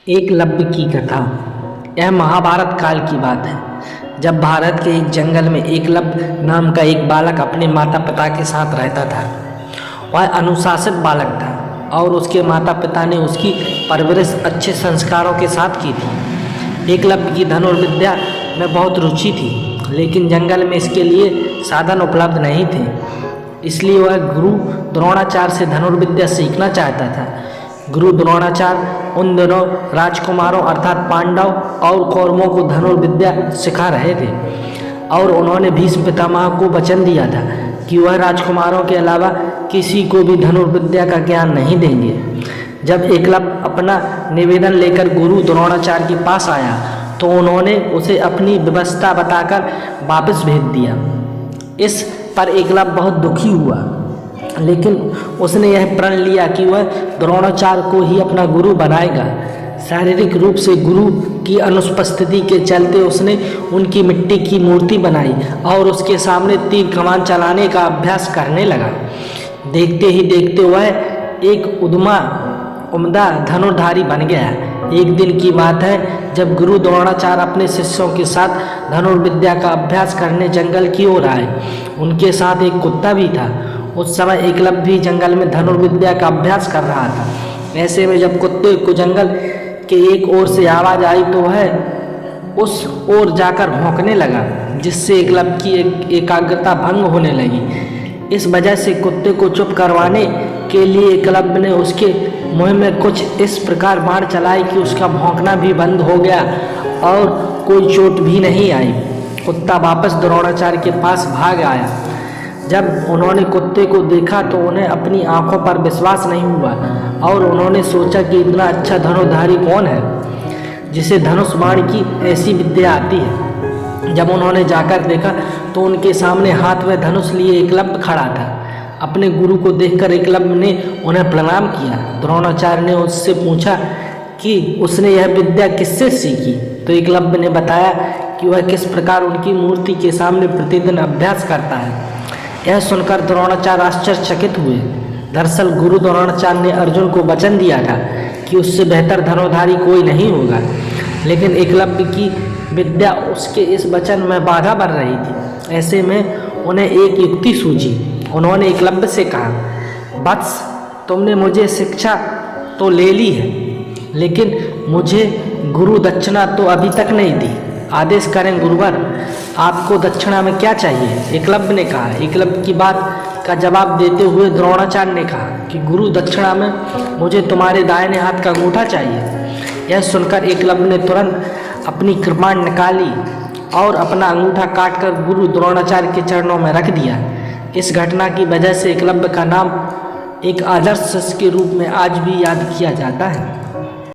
एकलव्य की कथा। यह महाभारत काल की बात है, जब भारत के एक जंगल में एकलव्य नाम का एक बालक अपने माता पिता के साथ रहता था। वह अनुशासित बालक था और उसके माता पिता ने उसकी परवरिश अच्छे संस्कारों के साथ की थी। एकलव्य की धनुर्विद्या में बहुत रुचि थी, लेकिन जंगल में इसके लिए साधन उपलब्ध नहीं थे। इसलिए वह गुरु द्रोणाचार्य से धनुर्विद्या सीखना चाहता था। गुरु द्रोणाचार्य उन दिनों राजकुमारों अर्थात पांडव और कौरवों को धनुर्विद्या सिखा रहे थे और उन्होंने भीष्म पितामह को वचन दिया था कि वह राजकुमारों के अलावा किसी को भी धनुर्विद्या का ज्ञान नहीं देंगे। जब एकलव्य अपना निवेदन लेकर गुरु द्रोणाचार्य के पास आया तो उन्होंने उसे अपनी व्यवस्था बताकर वापस भेज दिया। इस पर एकलव्य बहुत दुखी हुआ, लेकिन उसने यह प्रण लिया कि वह द्रोणाचार्य को ही अपना गुरु बनाएगा। शारीरिक रूप से गुरु की अनुपस्थिति के चलते उसने उनकी मिट्टी की मूर्ति बनाई और उसके सामने तीर कमान चलाने का अभ्यास करने लगा। देखते ही देखते वह एक उम्दा धनुर्धारी बन गया। एक दिन की बात है, जब गुरु द्रोणाचार्य अपने शिष्यों के साथ धनुर्विद्या का अभ्यास करने जंगल की ओर आए। उनके साथ एक कुत्ता भी था। उस समय एकलव्य भी जंगल में धनुर्विद्या का अभ्यास कर रहा था। ऐसे में जब कुत्ते को जंगल के एक ओर से आवाज़ आई तो वह उस ओर जाकर भौंकने लगा, जिससे एकलव्य की एकाग्रता भंग होने लगी। इस वजह से कुत्ते को चुप करवाने के लिए एकलव्य ने उसके मुंह में कुछ इस प्रकार बाण चलाई कि उसका भौंकना भी बंद हो गया और कोई चोट भी नहीं आई। कुत्ता वापस द्रोणाचार्य के पास भाग आया। जब उन्होंने कुत्ते को देखा तो उन्हें अपनी आंखों पर विश्वास नहीं हुआ और उन्होंने सोचा कि इतना अच्छा धनुर्धारी कौन है जिसे धनुष बाण की ऐसी विद्या आती है। जब उन्होंने जाकर देखा तो उनके सामने हाथ में धनुष लिए एकलव्य खड़ा था। अपने गुरु को देखकर एकलव्य ने उन्हें प्रणाम किया। द्रोणाचार्य ने उससे पूछा कि उसने यह विद्या किससे सीखी, तो एकलव्य ने बताया कि वह किस प्रकार उनकी मूर्ति के सामने प्रतिदिन अभ्यास करता है। यह सुनकर द्रोणाचार्य आश्चर्यचकित हुए। दरअसल गुरु द्रोणाचार्य ने अर्जुन को वचन दिया था कि उससे बेहतर धनुर्धारी कोई नहीं होगा, लेकिन एकलव्य की विद्या उसके इस वचन में बाधा बन रही थी। ऐसे में उन्हें एक युक्ति सूझी। उन्होंने एकलव्य से कहा, वत्स, तुमने मुझे शिक्षा तो ले ली है, लेकिन मुझे गुरु दक्षिणा तो अभी तक नहीं दी। आदेश करें गुरुवर, आपको दक्षिणा में क्या चाहिए? एकलव्य ने कहा। एकलव्य की बात का जवाब देते हुए द्रोणाचार्य ने कहा कि गुरु दक्षिणा में मुझे तुम्हारे दाहिने हाथ का अंगूठा चाहिए। यह सुनकर एकलव्य ने तुरंत अपनी कृपाण निकाली और अपना अंगूठा काटकर गुरु द्रोणाचार्य के चरणों में रख दिया। इस घटना की वजह से एकलव्य का नाम एक आदर्श शिष्य के रूप में आज भी याद किया जाता है।